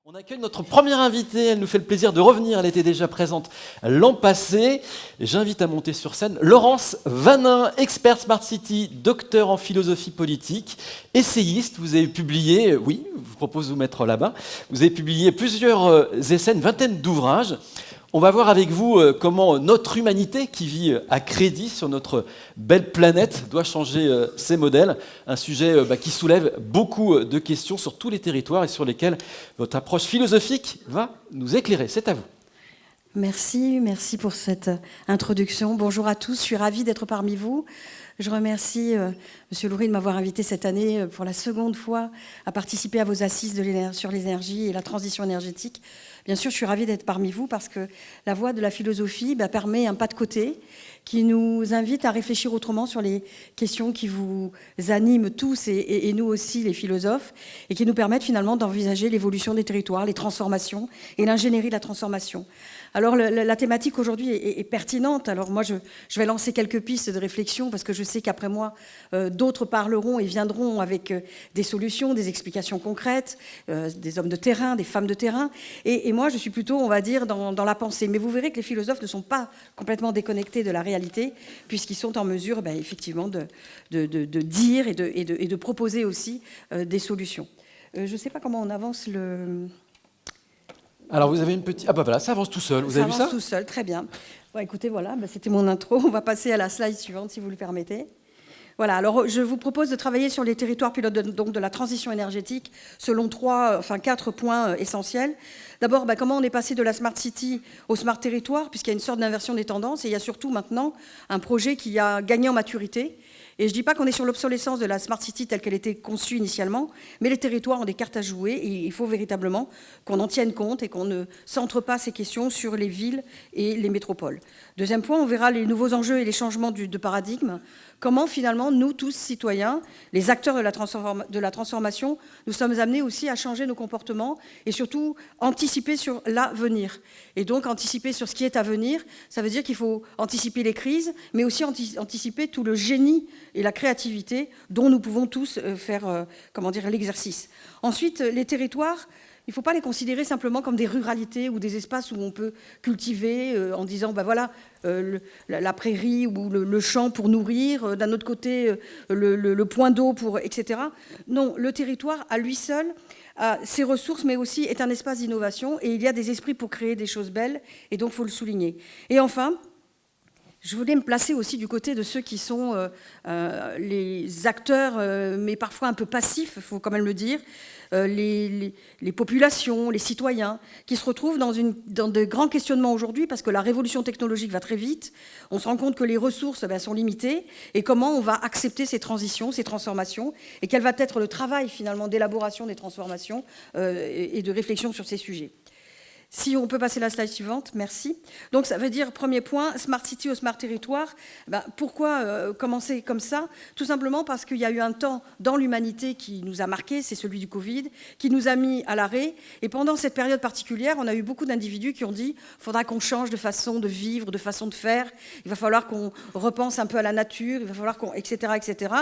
On accueille notre première invitée, elle nous fait le plaisir de revenir, elle était déjà présente l'an passé. J'invite à monter sur scène Laurence Vanin, experte Smart City, docteur en philosophie politique, essayiste. Vous avez publié, oui, je vous propose de vous mettre là-bas, vous avez publié plusieurs essais, une vingtaine d'ouvrages. On va voir avec vous comment notre humanité, qui vit à crédit sur notre belle planète, doit changer ses modèles. Un sujet qui soulève beaucoup de questions sur tous les territoires et sur lesquels votre approche philosophique va nous éclairer. C'est à vous. Merci pour cette introduction. Bonjour à tous, je suis ravie d'être parmi vous. Je remercie M. Loury de m'avoir invité cette année pour la seconde fois à participer à vos assises sur l'énergie et la transition énergétique. Bien sûr, je suis ravie d'être parmi vous parce que la voie de la philosophie permet un pas de côté qui nous invite à réfléchir autrement sur les questions qui vous animent tous et nous aussi, les philosophes, et qui nous permettent finalement d'envisager l'évolution des territoires, les transformations et l'ingénierie de la transformation. Alors la thématique aujourd'hui est pertinente. Alors moi, je vais lancer quelques pistes de réflexion parce que je sais qu'après moi, d'autres parleront et viendront avec des solutions, des explications concrètes, des hommes de terrain, des femmes de terrain. Et moi, je suis plutôt, on va dire, dans la pensée. Mais vous verrez que les philosophes ne sont pas complètement déconnectés de la réalité puisqu'ils sont en mesure, effectivement, de dire et de proposer aussi des solutions. Je ne sais pas comment on avance le... Alors vous avez une petite... Ah voilà, ça avance tout seul, vous avez vu ça ? Ça avance tout seul, très bien. Bon, écoutez, voilà, c'était mon intro. On va passer à la slide suivante, si vous le permettez. Voilà, alors je vous propose de travailler sur les territoires pilotes donc de la transition énergétique selon 4 points essentiels. D'abord, comment on est passé de la Smart City au Smart Territoire, puisqu'il y a une sorte d'inversion des tendances, et il y a surtout maintenant un projet qui a gagné en maturité. Et je ne dis pas qu'on est sur l'obsolescence de la Smart City telle qu'elle était conçue initialement, mais les territoires ont des cartes à jouer et il faut véritablement qu'on en tienne compte et qu'on ne centre pas ces questions sur les villes et les métropoles. Deuxième point, on verra les nouveaux enjeux et les changements de paradigme. Comment finalement, nous tous, citoyens, les acteurs de la transformation, nous sommes amenés aussi à changer nos comportements et surtout anticiper sur l'avenir. Et donc anticiper sur ce qui est à venir, ça veut dire qu'il faut anticiper les crises, mais aussi anticiper tout le génie et la créativité dont nous pouvons tous faire l'exercice. Ensuite, les territoires, il ne faut pas les considérer simplement comme des ruralités ou des espaces où on peut cultiver en disant, voilà, la prairie ou le champ pour nourrir, d'un autre côté, le point d'eau, etc. Non, le territoire, à lui seul, a ses ressources, mais aussi est un espace d'innovation et il y a des esprits pour créer des choses belles et donc il faut le souligner. Et enfin, je voulais me placer aussi du côté de ceux qui sont les acteurs, mais parfois un peu passifs, il faut quand même le dire, les populations, les citoyens, qui se retrouvent dans de grands questionnements aujourd'hui parce que la révolution technologique va très vite. On se rend compte que les ressources sont limitées et comment on va accepter ces transitions, ces transformations et quel va être le travail finalement d'élaboration des transformations et de réflexion sur ces sujets. Si on peut passer la slide suivante, merci. Donc ça veut dire, premier point, Smart City au Smart Territoire. Pourquoi commencer comme ça ? Tout simplement parce qu'il y a eu un temps dans l'humanité qui nous a marqué, c'est celui du Covid, qui nous a mis à l'arrêt. Et pendant cette période particulière, on a eu beaucoup d'individus qui ont dit « il faudra qu'on change de façon de vivre, de façon de faire, il va falloir qu'on repense un peu à la nature, il va falloir qu'on... etc. etc. »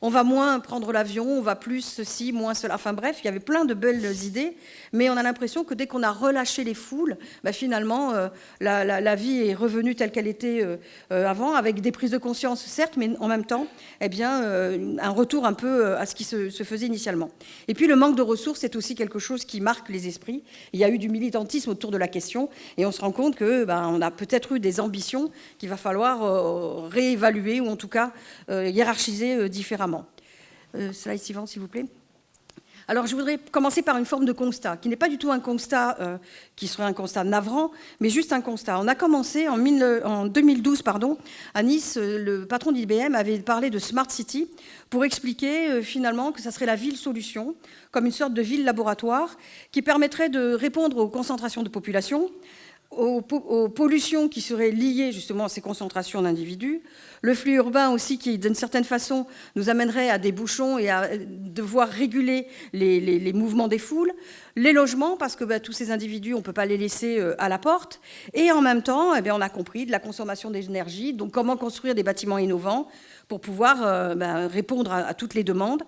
On va moins prendre l'avion, on va plus ceci, moins cela. Enfin bref, il y avait plein de belles idées, mais on a l'impression que dès qu'on a relâché les foules, finalement, la vie est revenue telle qu'elle était avant, avec des prises de conscience, certes, mais en même temps, un retour un peu à ce qui se faisait initialement. Et puis le manque de ressources, c'est aussi quelque chose qui marque les esprits. Il y a eu du militantisme autour de la question, et on se rend compte qu'on a peut-être eu des ambitions qu'il va falloir réévaluer, ou en tout cas hiérarchiser différemment. Slide suivant, s'il vous plaît. Alors, je voudrais commencer par une forme de constat, qui n'est pas du tout un constat qui serait un constat navrant, mais juste un constat. On a commencé en 2012, à Nice, le patron d'IBM avait parlé de Smart City pour expliquer finalement que ça serait la ville-solution, comme une sorte de ville-laboratoire qui permettrait de répondre aux concentrations de population, aux pollutions qui seraient liées justement à ces concentrations d'individus, le flux urbain aussi qui, d'une certaine façon, nous amènerait à des bouchons et à devoir réguler les mouvements des foules, les logements, parce que tous ces individus, on ne peut pas les laisser à la porte, et en même temps, on a compris de la consommation d'énergie, donc comment construire des bâtiments innovants pour pouvoir répondre à toutes les demandes.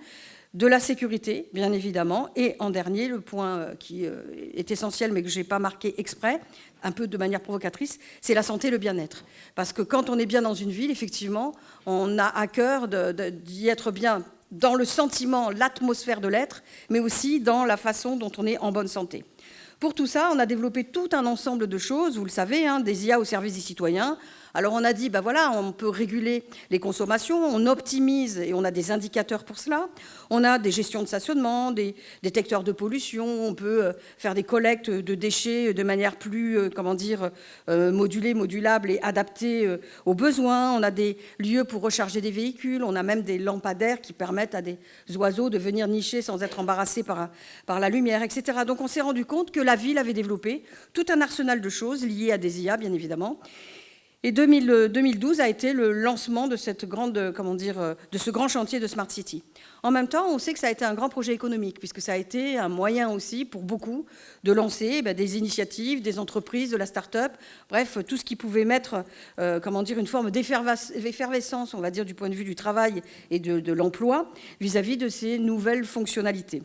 de la sécurité, bien évidemment, et en dernier, le point qui est essentiel, mais que je n'ai pas marqué exprès, un peu de manière provocatrice, c'est la santé et le bien-être. Parce que quand on est bien dans une ville, effectivement, on a à cœur d'y être bien dans le sentiment, l'atmosphère de l'être, mais aussi dans la façon dont on est en bonne santé. Pour tout ça, on a développé tout un ensemble de choses, vous le savez, des IA au service des citoyens. Alors on a dit, voilà, on peut réguler les consommations, on optimise et on a des indicateurs pour cela. On a des gestions de stationnement, des détecteurs de pollution, on peut faire des collectes de déchets de manière plus, modulée, modulable et adaptée aux besoins. On a des lieux pour recharger des véhicules, on a même des lampadaires qui permettent à des oiseaux de venir nicher sans être embarrassés par la lumière, etc. Donc on s'est rendu compte que la ville avait développé tout un arsenal de choses liées à des IA, bien évidemment. Et 2012 a été le lancement de ce grand chantier de Smart City. En même temps, on sait que ça a été un grand projet économique, puisque ça a été un moyen aussi pour beaucoup de lancer des initiatives, des entreprises, de la start-up, bref, tout ce qui pouvait mettre une forme d'effervescence, on va dire, du point de vue du travail et de l'emploi vis-à-vis de ces nouvelles fonctionnalités.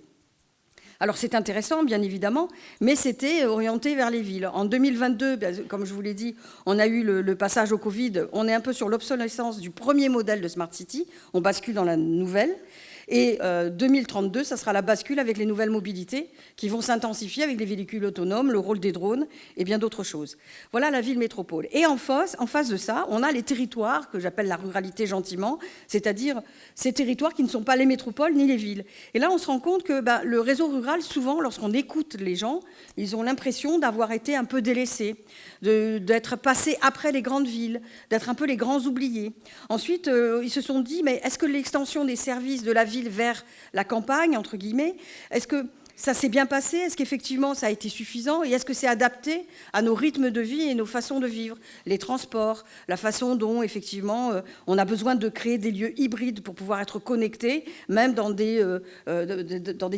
Alors c'est intéressant, bien évidemment, mais c'était orienté vers les villes. En 2022, comme je vous l'ai dit, on a eu le passage au Covid. On est un peu sur l'obsolescence du premier modèle de Smart City. On bascule dans la nouvelle. Et 2032, ça sera la bascule avec les nouvelles mobilités qui vont s'intensifier avec les véhicules autonomes, le rôle des drones et bien d'autres choses. Voilà la ville métropole. Et en face de ça, on a les territoires que j'appelle la ruralité gentiment, c'est-à-dire ces territoires qui ne sont pas les métropoles ni les villes. Et là, on se rend compte que le réseau rural, souvent, lorsqu'on écoute les gens, ils ont l'impression d'avoir été un peu délaissés, d'être passés après les grandes villes, d'être un peu les grands oubliés. Ensuite, ils se sont dit, mais est-ce que l'extension des services de la ville vers la campagne, entre guillemets, est-ce que ça s'est bien passé? Est-ce qu'effectivement ça a été suffisant? Et est-ce que c'est adapté à nos rythmes de vie et nos façons de vivre? Les transports, la façon dont, effectivement, on a besoin de créer des lieux hybrides pour pouvoir être connectés, même dans des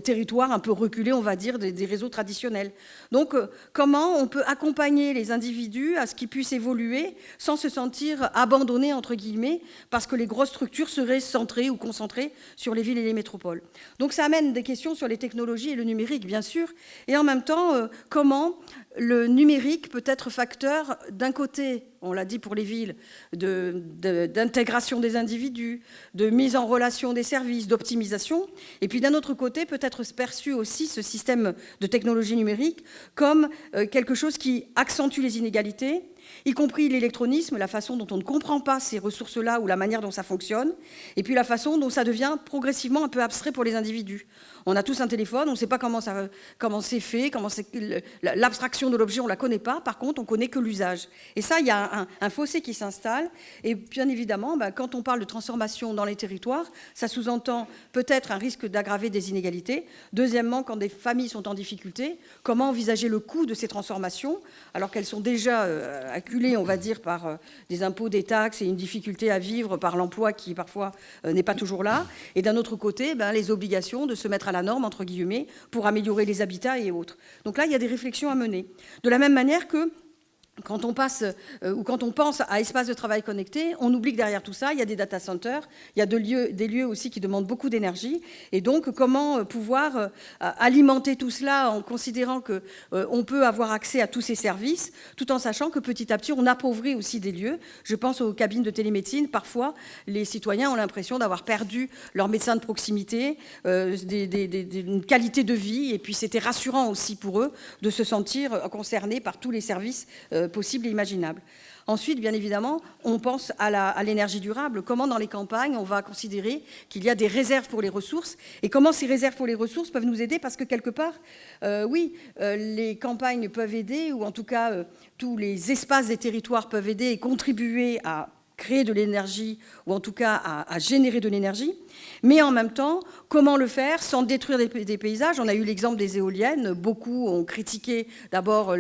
territoires un peu reculés, on va dire, des réseaux traditionnels. Donc, comment on peut accompagner les individus à ce qu'ils puissent évoluer sans se sentir abandonnés, entre guillemets, parce que les grosses structures seraient centrées ou concentrées sur les villes et les métropoles. Donc, ça amène des questions sur les technologies et le numérique, bien sûr, et en même temps, comment le numérique peut être facteur, d'un côté, on l'a dit pour les villes, d'intégration des individus, de mise en relation des services, d'optimisation, et puis d'un autre côté, peut être perçu aussi ce système de technologie numérique comme quelque chose qui accentue les inégalités, y compris l'électronisme, la façon dont on ne comprend pas ces ressources-là ou la manière dont ça fonctionne, et puis la façon dont ça devient progressivement un peu abstrait pour les individus. On a tous un téléphone, on ne sait pas comment c'est fait, l'abstraction de l'objet, on ne la connaît pas, par contre, on ne connaît que l'usage. Et ça, il y a un fossé qui s'installe, et bien évidemment, quand on parle de transformation dans les territoires, ça sous-entend peut-être un risque d'aggraver des inégalités. Deuxièmement, quand des familles sont en difficulté, comment envisager le coût de ces transformations, alors qu'elles sont déjà acculées, on va dire, par des impôts, des taxes et une difficulté à vivre par l'emploi qui, parfois, n'est pas toujours là. Et d'un autre côté, les obligations de se mettre à la norme, entre guillemets, pour améliorer les habitats et autres. Donc là, il y a des réflexions à mener. De la même manière que quand on pense à espace de travail connecté, on oublie que derrière tout ça, il y a des data centers, il y a des lieux aussi qui demandent beaucoup d'énergie. Et donc, comment pouvoir alimenter tout cela en considérant qu'on peut avoir accès à tous ces services, tout en sachant que petit à petit, on appauvrit aussi des lieux. Je pense aux cabines de télémédecine. Parfois, les citoyens ont l'impression d'avoir perdu leur médecin de proximité, une qualité de vie. Et puis, c'était rassurant aussi pour eux de se sentir concernés par tous les services possible et imaginable. Ensuite, bien évidemment, on pense à l'énergie durable. Comment, dans les campagnes, on va considérer qu'il y a des réserves pour les ressources et comment ces réserves pour les ressources peuvent nous aider parce que, quelque part, les campagnes peuvent aider ou en tout cas, tous les espaces des territoires peuvent aider et contribuer à créer de l'énergie ou en tout cas à générer de l'énergie. Mais en même temps, comment le faire sans détruire des paysages? On a eu l'exemple des éoliennes. Beaucoup ont critiqué. D'abord,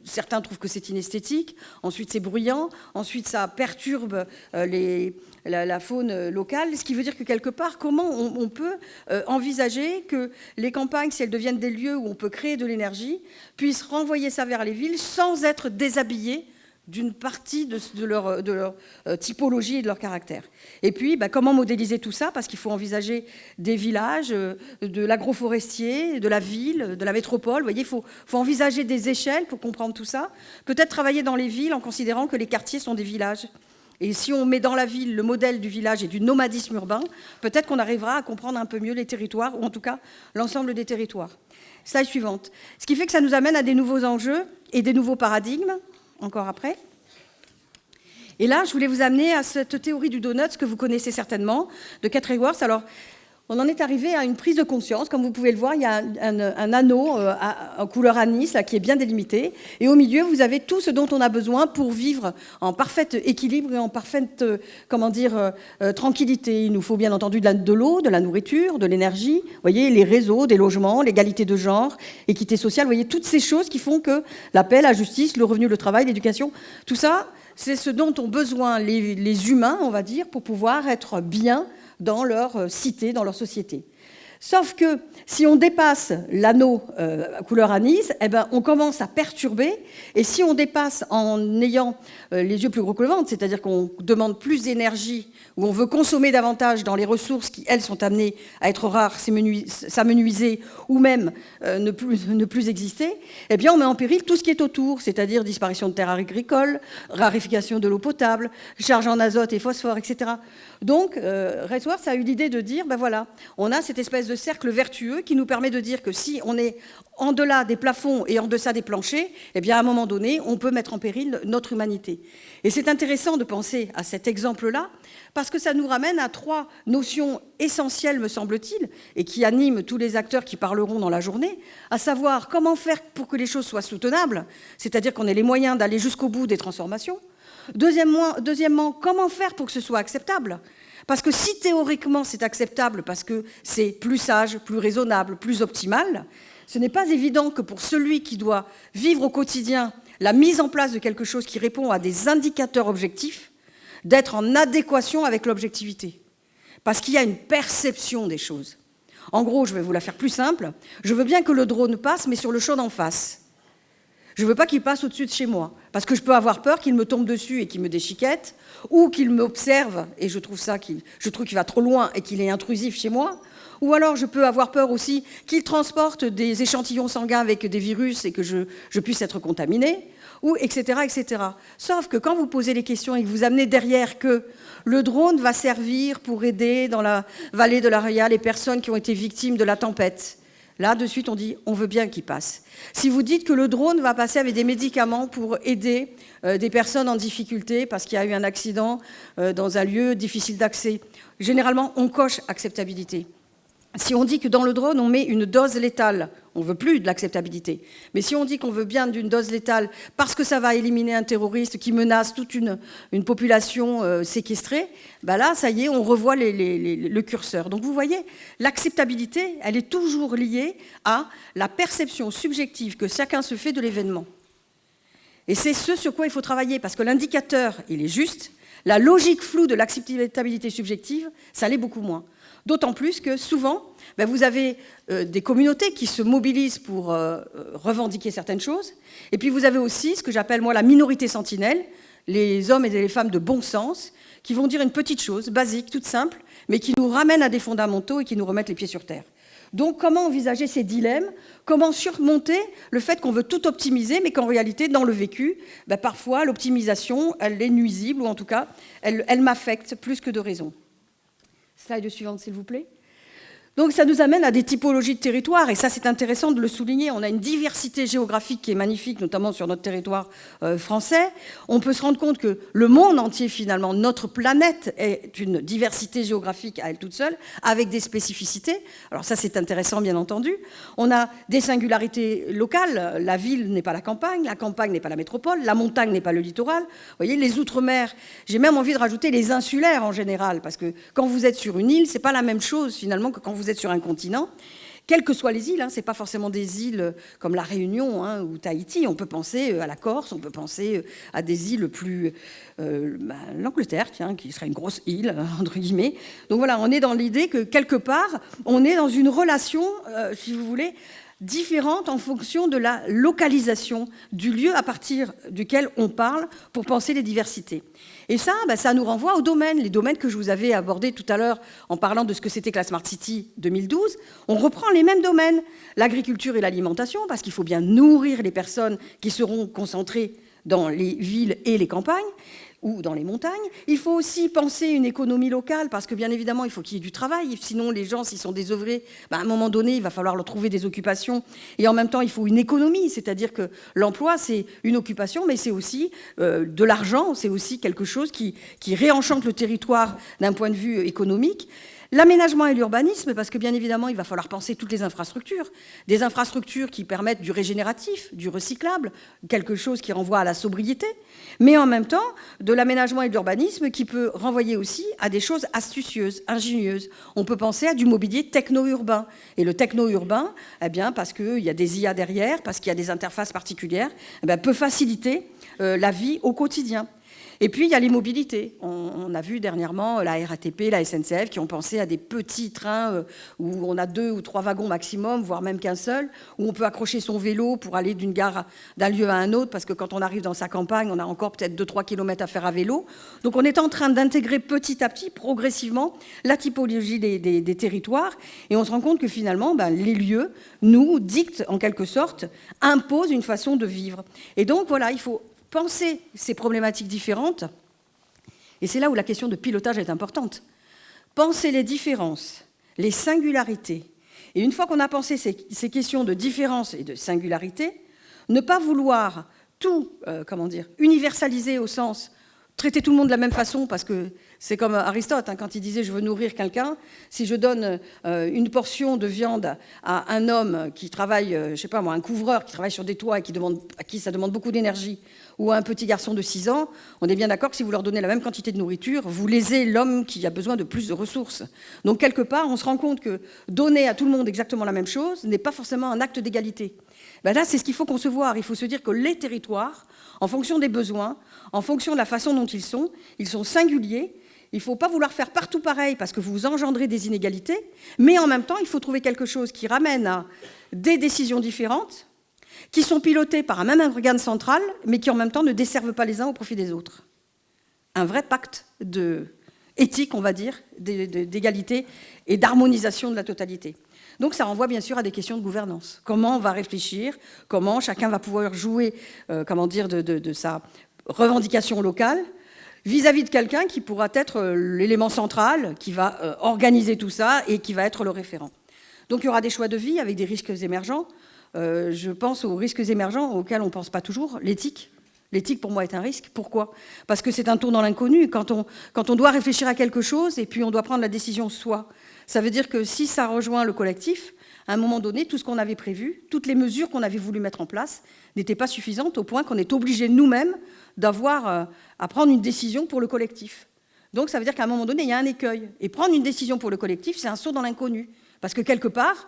certains trouvent que c'est inesthétique. Ensuite, c'est bruyant. Ensuite, ça perturbe la faune locale. Ce qui veut dire que quelque part, comment on peut envisager que les campagnes, si elles deviennent des lieux où on peut créer de l'énergie, puissent renvoyer ça vers les villes sans être déshabillées d'une partie de leur typologie et de leur caractère. Et puis, comment modéliser tout ça? Parce qu'il faut envisager des villages, de l'agroforestier, de la ville, de la métropole. Vous voyez, il faut envisager des échelles pour comprendre tout ça. Peut-être travailler dans les villes en considérant que les quartiers sont des villages. Et si on met dans la ville le modèle du village et du nomadisme urbain, peut-être qu'on arrivera à comprendre un peu mieux les territoires, ou en tout cas l'ensemble des territoires. Slide suivante. Ce qui fait que ça nous amène à des nouveaux enjeux et des nouveaux paradigmes, encore après. Et là, je voulais vous amener à cette théorie du donut que vous connaissez certainement, de Kate Raworth. Alors, on en est arrivé à une prise de conscience. Comme vous pouvez le voir, il y a un anneau en couleur anis là, qui est bien délimité. Et au milieu, vous avez tout ce dont on a besoin pour vivre en parfait équilibre et en parfaite tranquillité. Il nous faut bien entendu de l'eau, de la nourriture, de l'énergie, vous voyez, les réseaux, des logements, l'égalité de genre, équité sociale. Vous voyez, toutes ces choses qui font que la paix, la justice, le revenu, le travail, l'éducation, tout ça, c'est ce dont ont besoin les humains, on va dire, pour pouvoir être bien dans leur cité, dans leur société. Sauf que si on dépasse l'anneau couleur anis, on commence à perturber. Et si on dépasse en ayant les yeux plus gros que le ventre, c'est-à-dire qu'on demande plus d'énergie, ou on veut consommer davantage dans les ressources qui, elles, sont amenées à être rares, s'amenuiser, ou même ne plus exister, eh bien, on met en péril tout ce qui est autour, c'est-à-dire disparition de terres agricoles, raréfaction de l'eau potable, charge en azote et phosphore, etc. Donc, Raworth a eu l'idée de dire, voilà, on a cette espèce de cercle vertueux qui nous permet de dire que si on est en delà des plafonds et en deçà des planchers, eh bien, à un moment donné, on peut mettre en péril notre humanité. Et c'est intéressant de penser à cet exemple-là, parce que ça nous ramène à 3 notions essentielles, me semble-t-il, et qui animent tous les acteurs qui parleront dans la journée, à savoir comment faire pour que les choses soient soutenables, c'est-à-dire qu'on ait les moyens d'aller jusqu'au bout des transformations. Deuxièmement, comment faire pour que ce soit acceptable ? Parce que si théoriquement c'est acceptable, parce que c'est plus sage, plus raisonnable, plus optimal, ce n'est pas évident que pour celui qui doit vivre au quotidien la mise en place de quelque chose qui répond à des indicateurs objectifs, d'être en adéquation avec l'objectivité. Parce qu'il y a une perception des choses. En gros, je vais vous la faire plus simple, je veux bien que le drone passe, mais sur le champ d'en face. Je ne veux pas qu'il passe au-dessus de chez moi, parce que je peux avoir peur qu'il me tombe dessus et qu'il me déchiquette, ou qu'il m'observe, et je trouve qu'il va trop loin et qu'il est intrusif chez moi, ou alors je peux avoir peur aussi qu'il transporte des échantillons sanguins avec des virus et que je puisse être contaminé, ou etc., etc. Sauf que quand vous posez les questions et que vous amenez derrière que le drone va servir pour aider dans la vallée de l'Aria les personnes qui ont été victimes de la tempête, là, de suite, on dit, on veut bien qu'il passe. Si vous dites que le drone va passer avec des médicaments pour aider des personnes en difficulté parce qu'il y a eu un accident dans un lieu difficile d'accès, généralement, on coche acceptabilité. Si on dit que dans le drone, on met une dose létale, on ne veut plus de l'acceptabilité. Mais si on dit qu'on veut bien d'une dose létale parce que ça va éliminer un terroriste qui menace toute une population séquestrée, là, ça y est, on revoit le curseur. Donc vous voyez, l'acceptabilité, elle est toujours liée à la perception subjective que chacun se fait de l'événement. Et c'est ce sur quoi il faut travailler, parce que l'indicateur, il est juste, la logique floue de l'acceptabilité subjective, ça l'est beaucoup moins. D'autant plus que souvent, vous avez des communautés qui se mobilisent pour revendiquer certaines choses. Et puis vous avez aussi ce que j'appelle moi la minorité sentinelle, les hommes et les femmes de bon sens, qui vont dire une petite chose, basique, toute simple, mais qui nous ramène à des fondamentaux et qui nous remettent les pieds sur terre. Donc comment envisager ces dilemmes? Comment surmonter le fait qu'on veut tout optimiser, mais qu'en réalité, dans le vécu, parfois l'optimisation, elle est nuisible, ou en tout cas, elle m'affecte plus que de raison. Slide suivante, s'il vous plaît. Donc ça nous amène à des typologies de territoires, et ça c'est intéressant de le souligner. On a une diversité géographique qui est magnifique, notamment sur notre territoire français. On peut se rendre compte que le monde entier, finalement, notre planète est une diversité géographique à elle toute seule, avec des spécificités. Alors ça c'est intéressant, bien entendu. On a des singularités locales. La ville n'est pas la campagne n'est pas la métropole, la montagne n'est pas le littoral. Vous voyez, les outre-mer, j'ai même envie de rajouter les insulaires en général, parce que quand vous êtes sur une île, c'est pas la même chose finalement que quand vous êtes sur un continent, quelles que soient les îles, c'est pas forcément des îles comme la Réunion ou Tahiti, on peut penser à la Corse, on peut penser à des îles plus... l'Angleterre, qui serait une grosse île, entre guillemets. Donc voilà, on est dans l'idée que quelque part, on est dans une relation, si vous voulez, différentes en fonction de la localisation du lieu à partir duquel on parle pour penser les diversités. Et ça, ça nous renvoie aux domaines, les domaines que je vous avais abordés tout à l'heure en parlant de ce que c'était que la Smart City 2012. On reprend les mêmes domaines, l'agriculture et l'alimentation, parce qu'il faut bien nourrir les personnes qui seront concentrées dans les villes et les campagnes, ou dans les montagnes. Il faut aussi penser une économie locale, parce que bien évidemment, il faut qu'il y ait du travail. Sinon, les gens, s'ils sont désœuvrés, à un moment donné, il va falloir leur trouver des occupations. Et en même temps, il faut une économie, c'est-à-dire que l'emploi, c'est une occupation, mais c'est aussi de l'argent, c'est aussi quelque chose qui réenchante le territoire d'un point de vue économique. L'aménagement et l'urbanisme, parce que bien évidemment, il va falloir penser toutes les infrastructures. Des infrastructures qui permettent du régénératif, du recyclable, quelque chose qui renvoie à la sobriété, mais en même temps, de l'aménagement et de l'urbanisme qui peut renvoyer aussi à des choses astucieuses, ingénieuses. On peut penser à du mobilier techno-urbain. Et le techno-urbain, parce qu'il y a des IA derrière, parce qu'il y a des interfaces particulières, peut faciliter la vie au quotidien. Et puis, il y a les mobilités. On a vu dernièrement la RATP, la SNCF, qui ont pensé à des petits trains où on a 2 ou 3 wagons maximum, voire même qu'un seul, où on peut accrocher son vélo pour aller d'une gare, d'un lieu à un autre, parce que quand on arrive dans sa campagne, on a encore peut-être 2-3 kilomètres à faire à vélo. Donc, on est en train d'intégrer petit à petit, progressivement, la typologie des territoires. Et on se rend compte que finalement, les lieux nous dictent, en quelque sorte, imposent une façon de vivre. Et donc, voilà, il faut penser ces problématiques différentes, et c'est là où la question de pilotage est importante. Penser les différences, les singularités, et une fois qu'on a pensé ces questions de différence et de singularité, ne pas vouloir tout, universaliser au sens traiter tout le monde de la même façon, parce que c'est comme Aristote, quand il disait « je veux nourrir quelqu'un », si je donne une portion de viande à un homme qui travaille, un couvreur qui travaille sur des toits et à qui ça demande beaucoup d'énergie, ou à un petit garçon de 6 ans, on est bien d'accord que si vous leur donnez la même quantité de nourriture, vous lésez l'homme qui a besoin de plus de ressources. Donc quelque part, on se rend compte que donner à tout le monde exactement la même chose n'est pas forcément un acte d'égalité. Là, c'est ce qu'il faut concevoir. Il faut se dire que les territoires, en fonction des besoins, en fonction de la façon dont ils sont singuliers. Il ne faut pas vouloir faire partout pareil parce que vous engendrez des inégalités, mais en même temps, il faut trouver quelque chose qui ramène à des décisions différentes, qui sont pilotées par un même organe central, mais qui en même temps ne desservent pas les uns au profit des autres. Un vrai pacte éthique, on va dire, d'égalité et d'harmonisation de la totalité. Donc ça renvoie bien sûr à des questions de gouvernance. Comment on va réfléchir, comment chacun va pouvoir jouer de sa revendication locale vis-à-vis de quelqu'un qui pourra être l'élément central, qui va organiser tout ça et qui va être le référent. Donc il y aura des choix de vie avec des risques émergents. Je pense aux risques émergents auxquels on ne pense pas toujours, l'éthique. L'éthique, pour moi, est un risque. Pourquoi ? Parce que c'est un tour dans l'inconnu. Quand on doit réfléchir à quelque chose et puis on doit prendre la décision soi, ça veut dire que si ça rejoint le collectif, à un moment donné, tout ce qu'on avait prévu, toutes les mesures qu'on avait voulu mettre en place n'étaient pas suffisantes au point qu'on est obligé nous-mêmes d'avoir à prendre une décision pour le collectif. Donc ça veut dire qu'à un moment donné, il y a un écueil. Et prendre une décision pour le collectif, c'est un saut dans l'inconnu. Parce que quelque part,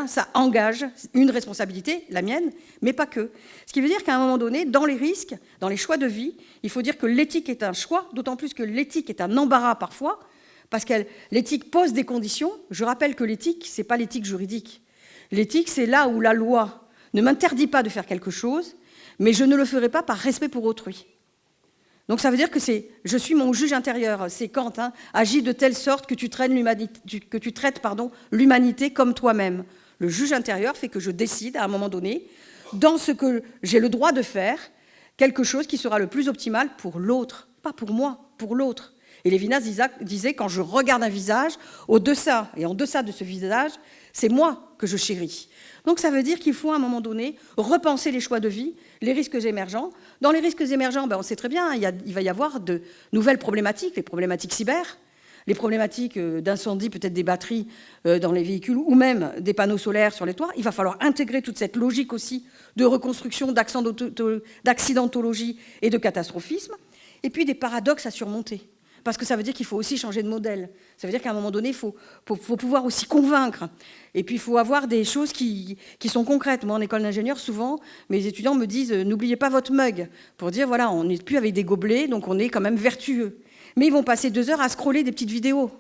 ça engage une responsabilité, la mienne, mais pas que. Ce qui veut dire qu'à un moment donné, dans les risques, dans les choix de vie, il faut dire que l'éthique est un choix, d'autant plus que l'éthique est un embarras parfois, parce que l'éthique pose des conditions. Je rappelle que l'éthique, ce n'est pas l'éthique juridique. L'éthique, c'est là où la loi ne m'interdit pas de faire quelque chose, mais je ne le ferai pas par respect pour autrui. Donc ça veut dire que je suis mon juge intérieur. C'est Kant, agis de telle sorte que tu traites l'humanité comme toi-même. Le juge intérieur fait que je décide à un moment donné, dans ce que j'ai le droit de faire, quelque chose qui sera le plus optimal pour l'autre, pas pour moi, pour l'autre. Et Lévinas disait, quand je regarde un visage, au-deçà et en deçà de ce visage, c'est moi que je chéris. Donc ça veut dire qu'il faut à un moment donné repenser les choix de vie, les risques émergents. Dans les risques émergents, on sait très bien, il va y avoir de nouvelles problématiques, les problématiques cyber, les problématiques d'incendie, peut-être des batteries dans les véhicules, ou même des panneaux solaires sur les toits. Il va falloir intégrer toute cette logique aussi de reconstruction, d'accidentologie et de catastrophisme, et puis des paradoxes à surmonter. Parce que ça veut dire qu'il faut aussi changer de modèle. Ça veut dire qu'à un moment donné, il faut pouvoir aussi convaincre. Et puis, il faut avoir des choses qui sont concrètes. Moi, en école d'ingénieur, souvent, mes étudiants me disent « N'oubliez pas votre mug », pour dire « Voilà, on n'est plus avec des gobelets, donc on est quand même vertueux ». Mais ils vont passer 2 heures à scroller des petites vidéos.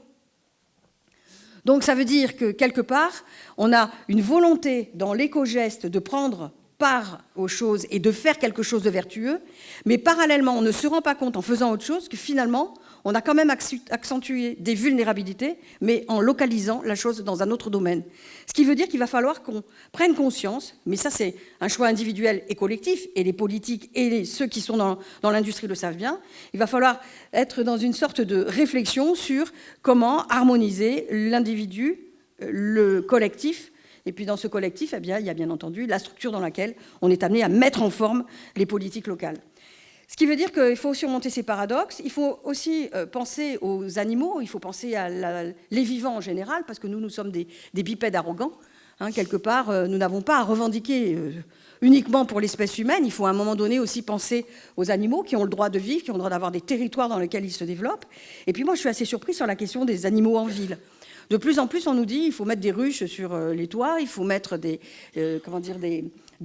Donc ça veut dire que, quelque part, on a une volonté dans l'éco-geste de prendre part aux choses et de faire quelque chose de vertueux, mais parallèlement, on ne se rend pas compte en faisant autre chose que finalement, on a quand même accentué des vulnérabilités, mais en localisant la chose dans un autre domaine. Ce qui veut dire qu'il va falloir qu'on prenne conscience, mais ça c'est un choix individuel et collectif, et les politiques et ceux qui sont dans l'industrie le savent bien, il va falloir être dans une sorte de réflexion sur comment harmoniser l'individu, le collectif. Et puis dans ce collectif, eh bien, il y a bien entendu la structure dans laquelle on est amené à mettre en forme les politiques locales. Ce qui veut dire qu'il faut surmonter ces paradoxes, il faut aussi penser aux animaux, il faut penser à les vivants en général, parce que nous sommes des bipèdes arrogants. Hein, quelque part, nous n'avons pas à revendiquer uniquement pour l'espèce humaine, il faut à un moment donné aussi penser aux animaux qui ont le droit de vivre, qui ont le droit d'avoir des territoires dans lesquels ils se développent. Et puis moi, je suis assez surprise sur la question des animaux en ville. De plus en plus, on nous dit qu'il faut mettre des ruches sur les toits, il faut mettre des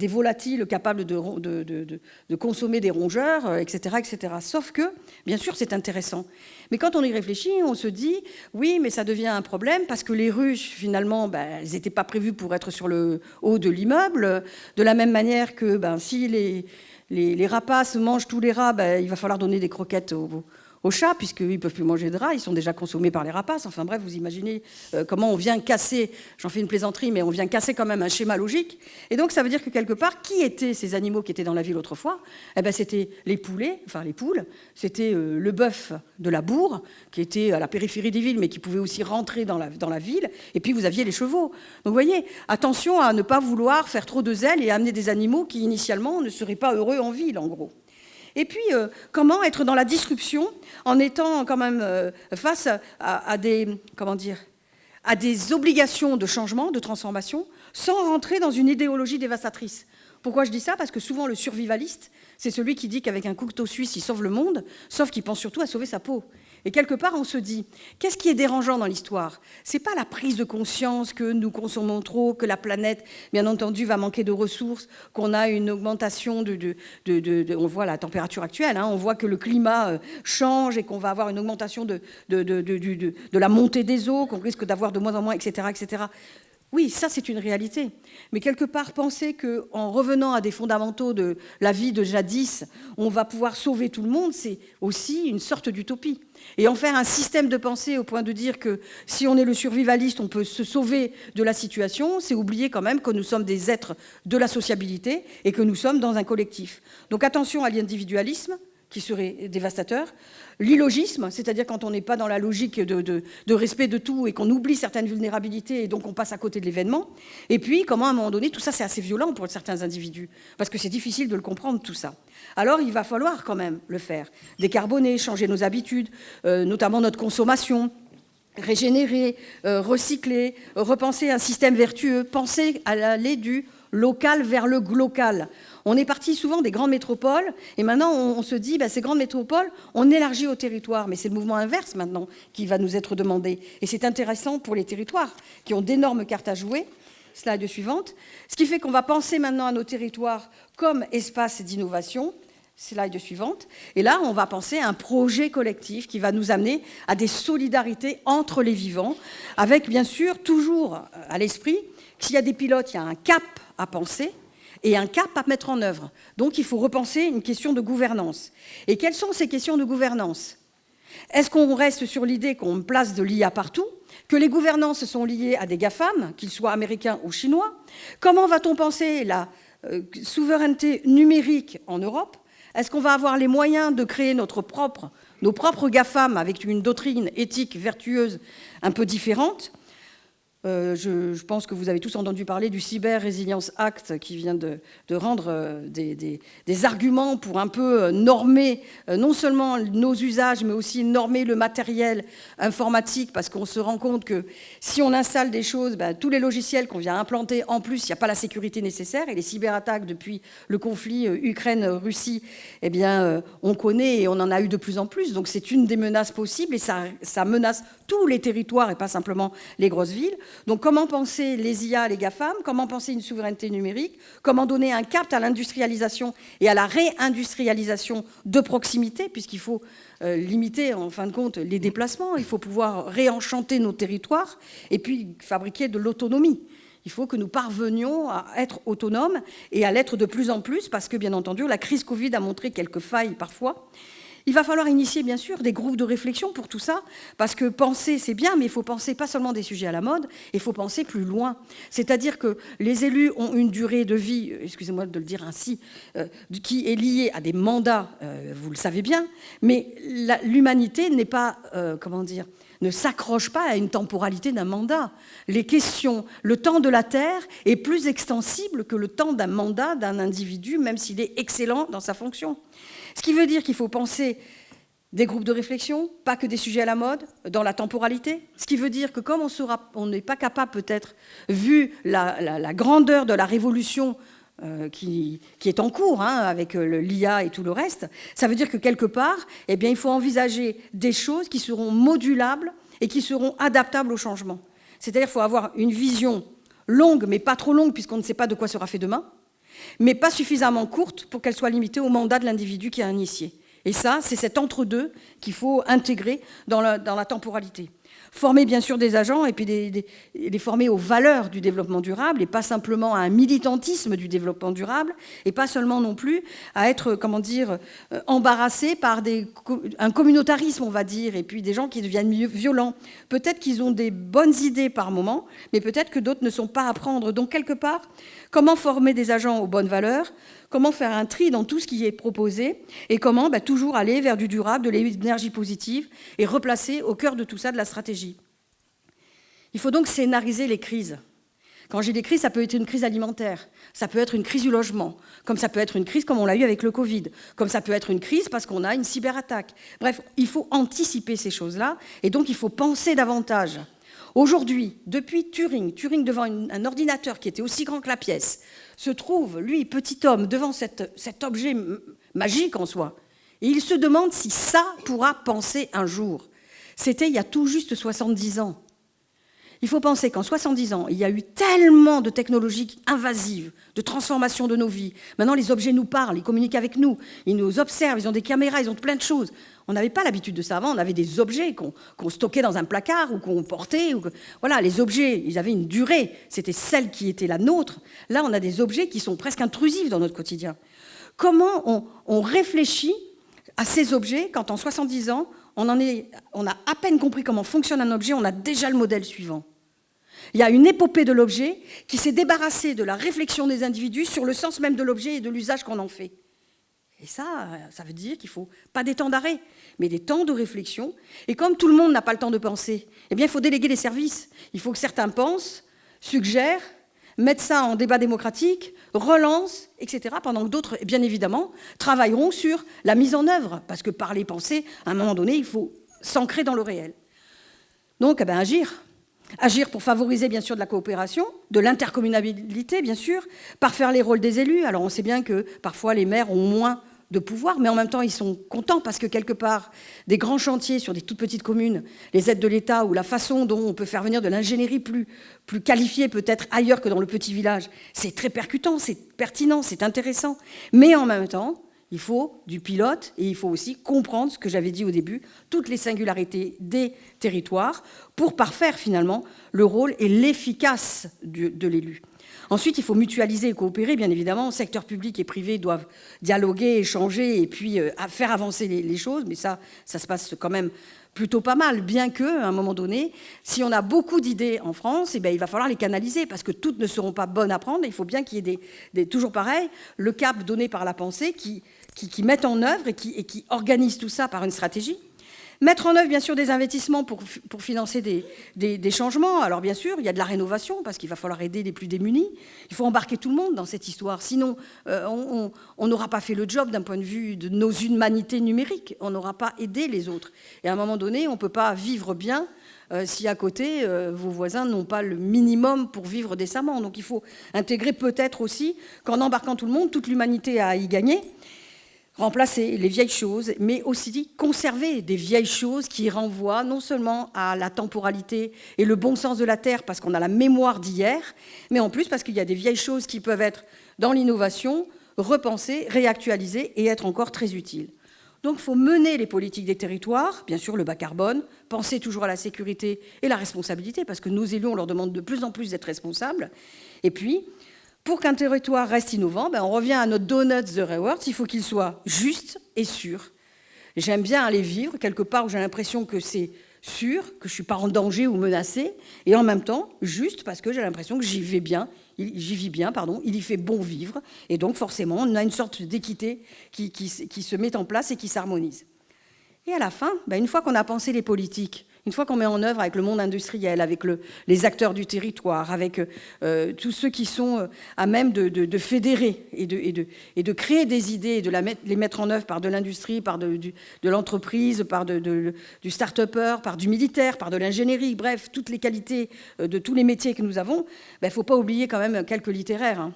volatiles capables de consommer des rongeurs, etc., etc. Sauf que, bien sûr, c'est intéressant. Mais quand on y réfléchit, on se dit, oui, mais ça devient un problème parce que les ruches, finalement, elles n'étaient pas prévues pour être sur le haut de l'immeuble. De la même manière que si les rapaces mangent tous les rats, il va falloir donner des croquettes aux chats, puisqu'ils ne peuvent plus manger de rats, ils sont déjà consommés par les rapaces. Enfin bref, vous imaginez comment on vient casser, j'en fais une plaisanterie, mais on vient casser quand même un schéma logique. Et donc ça veut dire que quelque part, qui étaient ces animaux qui étaient dans la ville autrefois ? C'était les poulets, enfin les poules, c'était le bœuf de la bourre, qui était à la périphérie des villes, mais qui pouvait aussi rentrer dans la ville, et puis vous aviez les chevaux. Donc vous voyez, attention à ne pas vouloir faire trop de zèle et amener des animaux qui initialement ne seraient pas heureux en ville, en gros. Et puis, comment être dans la disruption en étant quand même face à des obligations de changement, de transformation, sans rentrer dans une idéologie dévastatrice. Pourquoi je dis ça ? Parce que souvent, le survivaliste, c'est celui qui dit qu'avec un couteau suisse, il sauve le monde, sauf qu'il pense surtout à sauver sa peau. Et quelque part, on se dit, qu'est-ce qui est dérangeant dans l'histoire ? C'est pas la prise de conscience que nous consommons trop, que la planète, bien entendu, va manquer de ressources, qu'on a une augmentation on voit la température actuelle, hein, on voit que le climat change et qu'on va avoir une augmentation de la montée des eaux, qu'on risque d'avoir de moins en moins, etc., etc. Oui, ça c'est une réalité. Mais quelque part, penser qu'en revenant à des fondamentaux de la vie de jadis, on va pouvoir sauver tout le monde, c'est aussi une sorte d'utopie. Et en faire un système de pensée au point de dire que si on est le survivaliste, on peut se sauver de la situation, c'est oublier quand même que nous sommes des êtres de la sociabilité et que nous sommes dans un collectif. Donc attention à l'individualisme, qui serait dévastateur. L'illogisme, c'est-à-dire quand on n'est pas dans la logique de respect de tout et qu'on oublie certaines vulnérabilités et donc on passe à côté de l'événement. Et puis, comment à un moment donné, tout ça c'est assez violent pour certains individus, parce que c'est difficile de le comprendre tout ça. Alors il va falloir quand même le faire. Décarboner, changer nos habitudes, notamment notre consommation, régénérer, recycler, repenser un système vertueux, penser à aller du local vers le glocal. On est parti souvent des grandes métropoles, et maintenant on se dit, ces grandes métropoles, on élargit au territoire, mais c'est le mouvement inverse maintenant qui va nous être demandé. Et c'est intéressant pour les territoires, qui ont d'énormes cartes à jouer. Slide suivante. Ce qui fait qu'on va penser maintenant à nos territoires comme espace d'innovation. Slide suivante. Et là, on va penser à un projet collectif qui va nous amener à des solidarités entre les vivants, avec bien sûr toujours à l'esprit que s'il y a des pilotes, il y a un cap à penser, et un cap à mettre en œuvre. Donc il faut repenser une question de gouvernance. Et quelles sont ces questions de gouvernance ? Est-ce qu'on reste sur l'idée qu'on place de l'IA partout ? Que les gouvernances sont liées à des GAFAM, qu'ils soient américains ou chinois ? Comment va-t-on penser la souveraineté numérique en Europe ? Est-ce qu'on va avoir les moyens de créer nos propres GAFAM avec une doctrine éthique vertueuse un peu différente ? Je pense que vous avez tous entendu parler du Cyber Resilience Act qui vient de rendre des arguments pour un peu normer non seulement nos usages, mais aussi normer le matériel informatique, parce qu'on se rend compte que si on installe des choses, tous les logiciels qu'on vient implanter, en plus, il n'y a pas la sécurité nécessaire. Et les cyberattaques depuis le conflit Ukraine-Russie, on connaît et on en a eu de plus en plus. Donc c'est une des menaces possibles et ça menace tous les territoires et pas simplement les grosses villes. Donc comment penser les IA, les GAFAM, comment penser une souveraineté numérique, comment donner un cap à l'industrialisation et à la réindustrialisation de proximité, puisqu'il faut limiter en fin de compte les déplacements, il faut pouvoir réenchanter nos territoires et puis fabriquer de l'autonomie. Il faut que nous parvenions à être autonomes et à l'être de plus en plus, parce que, bien entendu, la crise Covid a montré quelques failles parfois. Il va falloir initier, bien sûr, des groupes de réflexion pour tout ça, parce que penser, c'est bien, mais il faut penser pas seulement des sujets à la mode, il faut penser plus loin. C'est-à-dire que les élus ont une durée de vie, excusez-moi de le dire ainsi, qui est liée à des mandats, vous le savez bien, mais l'humanité n'est pas, ne s'accroche pas à une temporalité d'un mandat. Les questions, le temps de la Terre est plus extensible que le temps d'un mandat d'un individu, même s'il est excellent dans sa fonction. Ce qui veut dire qu'il faut penser des groupes de réflexion, pas que des sujets à la mode, dans la temporalité. Ce qui veut dire que comme on n'est pas capable peut-être, vu la grandeur de la révolution qui est en cours, avec l'IA et tout le reste, ça veut dire que quelque part, eh bien, il faut envisager des choses qui seront modulables et qui seront adaptables au changement. C'est-à-dire qu'il faut avoir une vision longue, mais pas trop longue, puisqu'on ne sait pas de quoi sera fait demain, mais pas suffisamment courte pour qu'elle soit limitée au mandat de l'individu qui a initié. Et ça, c'est cet entre-deux qu'il faut intégrer dans la temporalité. Former bien sûr des agents et puis les former aux valeurs du développement durable et pas simplement à un militantisme du développement durable et pas seulement non plus à être, embarrassés par un communautarisme, on va dire, et puis des gens qui deviennent violents. Peut-être qu'ils ont des bonnes idées par moment, mais peut-être que d'autres ne sont pas à prendre. Donc quelque part, comment former des agents aux bonnes valeurs ? Comment faire un tri dans tout ce qui est proposé et comment toujours aller vers du durable, de l'énergie positive et replacer au cœur de tout ça de la stratégie. Il faut donc scénariser les crises. Quand j'ai des crises, ça peut être une crise alimentaire, ça peut être une crise du logement, comme ça peut être une crise comme on l'a eu avec le Covid, comme ça peut être une crise parce qu'on a une cyberattaque. Bref, il faut anticiper ces choses-là et donc il faut penser davantage. Aujourd'hui, depuis Turing devant un ordinateur qui était aussi grand que la pièce, se trouve, lui, petit homme, devant cet objet magique en soi. Et il se demande si ça pourra penser un jour. C'était il y a tout juste 70 ans. Il faut penser qu'en 70 ans, il y a eu tellement de technologies invasives, de transformation de nos vies. Maintenant, les objets nous parlent, ils communiquent avec nous, ils nous observent, ils ont des caméras, ils ont plein de choses. On n'avait pas l'habitude de ça avant, on avait des objets qu'on stockait dans un placard ou qu'on portait. Voilà, les objets, ils avaient une durée, c'était celle qui était la nôtre. Là, on a des objets qui sont presque intrusifs dans notre quotidien. Comment on réfléchit à ces objets quand en 70 ans, on a à peine compris comment fonctionne un objet, on a déjà le modèle suivant. Il y a une épopée de l'objet qui s'est débarrassée de la réflexion des individus sur le sens même de l'objet et de l'usage qu'on en fait. Et ça veut dire qu'il ne faut pas des temps d'arrêt, mais des temps de réflexion. Et comme tout le monde n'a pas le temps de penser, eh bien, il faut déléguer les services. Il faut que certains pensent, suggèrent, mettent ça en débat démocratique, relancent, etc., pendant que d'autres, bien évidemment, travailleront sur la mise en œuvre. Parce que parler, penser, à un moment donné, il faut s'ancrer dans le réel. Donc, agir. Agir pour favoriser, bien sûr, de la coopération, de l'intercommunalité, bien sûr, parfaire les rôles des élus. Alors, on sait bien que parfois, les maires ont moins de pouvoir, mais en même temps, ils sont contents parce que, quelque part, des grands chantiers sur des toutes petites communes, les aides de l'État ou la façon dont on peut faire venir de l'ingénierie plus qualifiée, peut-être ailleurs que dans le petit village, c'est très percutant, c'est pertinent, c'est intéressant. Mais en même temps, il faut du pilote et il faut aussi comprendre ce que j'avais dit au début, toutes les singularités des territoires pour parfaire finalement le rôle et l'efficace de l'élu. Ensuite, il faut mutualiser et coopérer, bien évidemment. Secteur public et privé doivent dialoguer, échanger et puis faire avancer les choses, mais ça se passe quand même plutôt pas mal, bien qu'à un moment donné, si on a beaucoup d'idées en France, il va falloir les canaliser, parce que toutes ne seront pas bonnes à prendre. Il faut bien qu'il y ait toujours pareil, le cap donné par la pensée qui mettent en œuvre et qui organisent tout ça par une stratégie. Mettre en œuvre, bien sûr, des investissements pour financer des changements. Alors, bien sûr, il y a de la rénovation, parce qu'il va falloir aider les plus démunis. Il faut embarquer tout le monde dans cette histoire. Sinon, on n'aura pas fait le job d'un point de vue de nos humanités numériques. On n'aura pas aidé les autres. Et à un moment donné, on ne peut pas vivre bien si à côté, vos voisins n'ont pas le minimum pour vivre décemment. Donc, il faut intégrer peut-être aussi qu'en embarquant tout le monde, toute l'humanité a à y gagner. remplacer les vieilles choses, mais aussi conserver des vieilles choses qui renvoient non seulement à la temporalité et le bon sens de la Terre, parce qu'on a la mémoire d'hier, mais en plus parce qu'il y a des vieilles choses qui peuvent être dans l'innovation, repensées, réactualisées et être encore très utiles. Donc il faut mener les politiques des territoires, bien sûr le bas carbone, penser toujours à la sécurité et la responsabilité, parce que nos élus, on leur demande de plus en plus d'être responsables. Et puis, pour qu'un territoire reste innovant, on revient à notre donuts de Rewards, il faut qu'il soit juste et sûr. J'aime bien aller vivre quelque part où j'ai l'impression que c'est sûr, que je ne suis pas en danger ou menacée, et en même temps juste parce que j'ai l'impression que j'y vis bien, il y fait bon vivre, et donc forcément on a une sorte d'équité qui se met en place et qui s'harmonise. Et à la fin, une fois qu'on a pensé les politiques, une fois qu'on met en œuvre avec le monde industriel, avec les acteurs du territoire, avec tous ceux qui sont à même de fédérer et de créer des idées et de les mettre en œuvre par de l'industrie, par de l'entreprise, par du start-upper, par du militaire, par de l'ingénierie, bref, toutes les qualités de tous les métiers que nous avons, il ne faut pas oublier quand même quelques littéraires. Hein.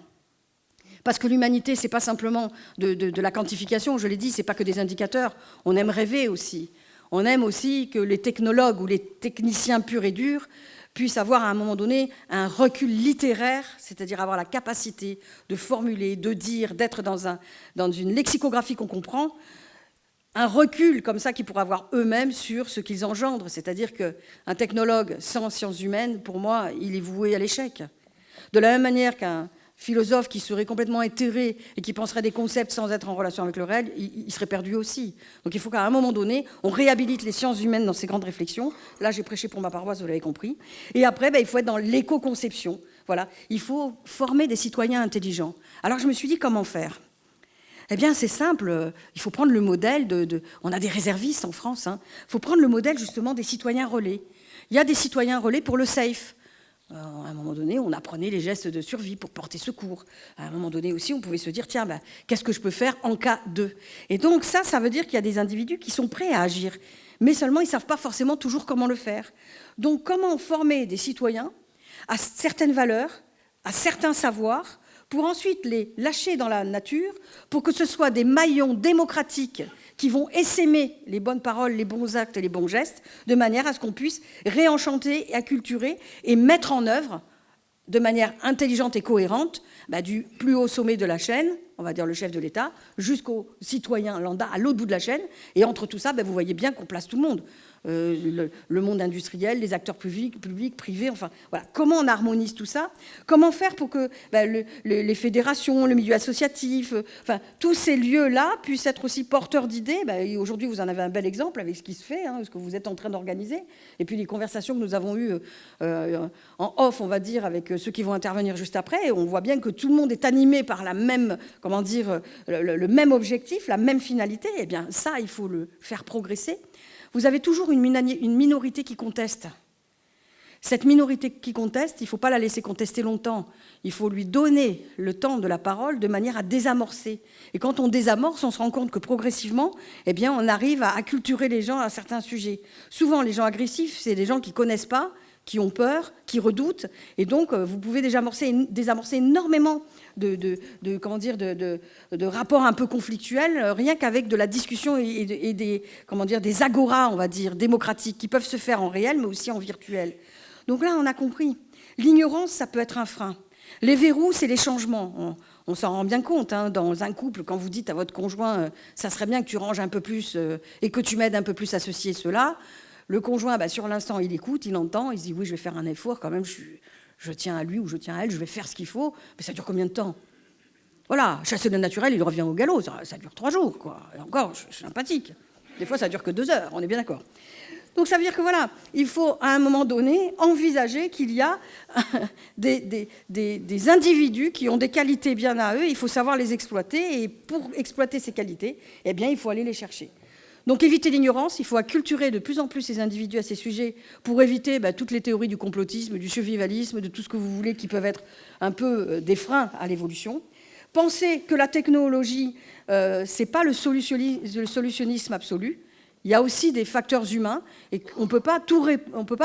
Parce que l'humanité, ce n'est pas simplement de la quantification, je l'ai dit, ce n'est pas que des indicateurs, on aime rêver aussi. On aime aussi que les technologues ou les techniciens purs et durs puissent avoir à un moment donné un recul littéraire, c'est-à-dire avoir la capacité de formuler, de dire, d'être dans une lexicographie qu'on comprend, un recul comme ça qu'ils pourraient avoir eux-mêmes sur ce qu'ils engendrent. C'est-à-dire qu'un technologue sans sciences humaines, pour moi, il est voué à l'échec. De la même manière qu'un philosophe qui serait complètement éthéré et qui penserait des concepts sans être en relation avec le réel, il serait perdu aussi. Donc il faut qu'à un moment donné, on réhabilite les sciences humaines dans ces grandes réflexions. Là, j'ai prêché pour ma paroisse, vous l'avez compris. Et après, il faut être dans l'éco-conception. Voilà. Il faut former des citoyens intelligents. Alors je me suis dit, comment faire ? Eh bien, c'est simple. Il faut prendre le modèle on a des réservistes en France. Hein. Il faut prendre le modèle, justement, des citoyens relais. Il y a des citoyens relais pour le SAFE. À un moment donné, on apprenait les gestes de survie pour porter secours. À un moment donné aussi, on pouvait se dire, tiens, qu'est-ce que je peux faire en cas de... Et donc ça veut dire qu'il y a des individus qui sont prêts à agir, mais seulement ils ne savent pas forcément toujours comment le faire. Donc comment former des citoyens à certaines valeurs, à certains savoirs, pour ensuite les lâcher dans la nature, pour que ce soit des maillons démocratiques qui vont essaimer les bonnes paroles, les bons actes et les bons gestes, de manière à ce qu'on puisse réenchanter, acculturer et mettre en œuvre, de manière intelligente et cohérente, du plus haut sommet de la chaîne, on va dire le chef de l'État, jusqu'aux citoyens lambda à l'autre bout de la chaîne. Et entre tout ça, vous voyez bien qu'on place tout le monde. Le monde industriel, les acteurs publics, privés, enfin voilà. Comment on harmonise tout ça ? Comment faire pour que les fédérations, le milieu associatif, tous ces lieux-là puissent être aussi porteurs d'idées. Aujourd'hui, vous en avez un bel exemple avec ce qui se fait, ce que vous êtes en train d'organiser, et puis les conversations que nous avons eues en off, on va dire, avec ceux qui vont intervenir juste après. Et on voit bien que tout le monde est animé par la même, le même objectif, la même finalité. Eh bien, ça, il faut le faire progresser. Vous avez toujours une minorité qui conteste. Cette minorité qui conteste, il ne faut pas la laisser contester longtemps. Il faut lui donner le temps de la parole de manière à désamorcer. Et quand on désamorce, on se rend compte que progressivement, on arrive à acculturer les gens à certains sujets. Souvent, les gens agressifs, c'est des gens qui ne connaissent pas, qui ont peur, qui redoutent. Et donc, vous pouvez désamorcer énormément de rapports un peu conflictuels, rien qu'avec de la discussion et des agoras, on va dire, démocratiques, qui peuvent se faire en réel, mais aussi en virtuel. Donc là, on a compris. L'ignorance, ça peut être un frein. Les verrous, c'est les changements. On s'en rend bien compte, dans un couple, quand vous dites à votre conjoint ça serait bien que tu ranges un peu plus et que tu m'aides un peu plus à ceci et cela. Le conjoint, sur l'instant, il écoute, il entend, il se dit oui, je vais faire un effort quand même, je tiens à lui ou je tiens à elle, je vais faire ce qu'il faut, mais ça dure combien de temps ? Voilà, chasser le naturel, il revient au galop, ça dure 3 jours, quoi. Et encore, je suis sympathique. Des fois, ça dure que 2 heures, on est bien d'accord. Donc ça veut dire que voilà, il faut à un moment donné envisager qu'il y a des individus qui ont des qualités bien à eux, il faut savoir les exploiter, et pour exploiter ces qualités, il faut aller les chercher. Donc éviter l'ignorance, il faut acculturer de plus en plus ces individus à ces sujets pour éviter toutes les théories du complotisme, du survivalisme, de tout ce que vous voulez qui peuvent être un peu des freins à l'évolution. Pensez que la technologie, ce n'est pas le solutionnisme absolu. Il y a aussi des facteurs humains et on ne peut pas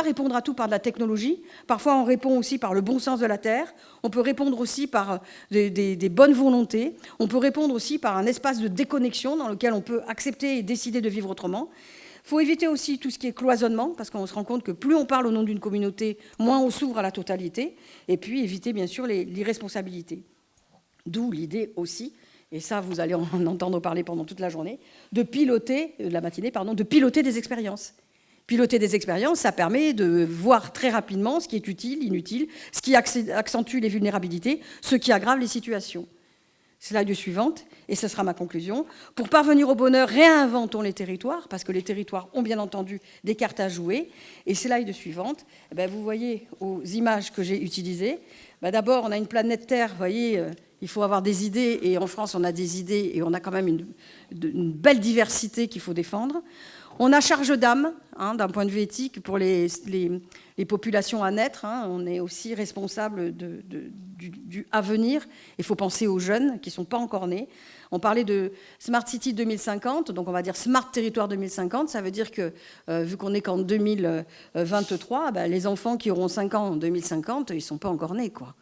répondre à tout par de la technologie. Parfois, on répond aussi par le bon sens de la terre. On peut répondre aussi par des bonnes volontés. On peut répondre aussi par un espace de déconnexion dans lequel on peut accepter et décider de vivre autrement. Il faut éviter aussi tout ce qui est cloisonnement, parce qu'on se rend compte que plus on parle au nom d'une communauté, moins on s'ouvre à la totalité. Et puis éviter, bien sûr, l'irresponsabilité. D'où l'idée aussi, et ça, vous allez en entendre parler pendant toute la journée, de piloter des expériences. Piloter des expériences, ça permet de voir très rapidement ce qui est utile, inutile, ce qui accentue les vulnérabilités, ce qui aggrave les situations. Slide suivante, et ce sera ma conclusion. Pour parvenir au bonheur, réinventons les territoires, parce que les territoires ont bien entendu des cartes à jouer. Et slide suivante, vous voyez aux images que j'ai utilisées. D'abord, on a une planète Terre, vous voyez, il faut avoir des idées, et en France, on a des idées, et on a quand même une belle diversité qu'il faut défendre. On a charge d'âme, d'un point de vue éthique, pour les populations à naître. On est aussi responsable du à venir. Il faut penser aux jeunes qui ne sont pas encore nés. On parlait de Smart City 2050, donc on va dire Smart Territoire 2050. Ça veut dire que, vu qu'on n'est qu'en 2023, les enfants qui auront 5 ans en 2050, ils ne sont pas encore nés, quoi.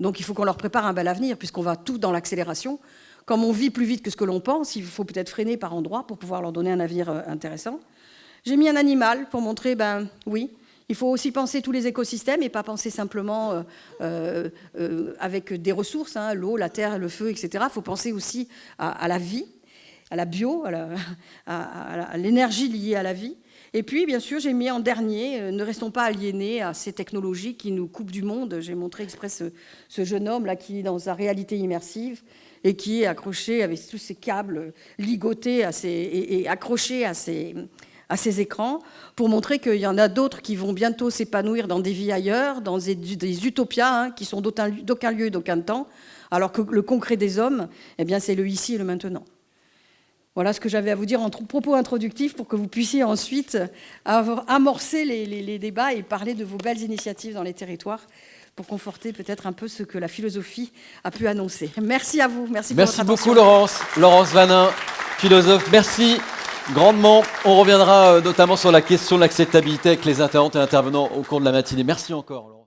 Donc il faut qu'on leur prépare un bel avenir, puisqu'on va tout dans l'accélération. Comme on vit plus vite que ce que l'on pense, il faut peut-être freiner par endroits pour pouvoir leur donner un avenir intéressant. J'ai mis un animal pour montrer, oui, il faut aussi penser tous les écosystèmes et pas penser simplement avec des ressources, l'eau, la terre, le feu, etc. Il faut penser aussi à la vie, à la bio, à l'énergie liée à la vie. Et puis, bien sûr, j'ai mis en dernier, ne restons pas aliénés à ces technologies qui nous coupent du monde. J'ai montré exprès ce jeune homme là qui est dans sa réalité immersive et qui est accroché avec tous ces câbles ligotés et accrochés à ces écrans pour montrer qu'il y en a d'autres qui vont bientôt s'épanouir dans des vies ailleurs, dans des utopias qui sont d'aucun lieu, d'aucun temps, alors que le concret des hommes, c'est le ici et le maintenant. Voilà ce que j'avais à vous dire en propos introductifs pour que vous puissiez ensuite amorcer les débats et parler de vos belles initiatives dans les territoires pour conforter peut-être un peu ce que la philosophie a pu annoncer. Merci à vous. Merci pour votre attention. Merci beaucoup Laurence Vanin, philosophe. Merci grandement. On reviendra notamment sur la question de l'acceptabilité avec les intervenants et intervenants au cours de la matinée. Merci encore Laurence.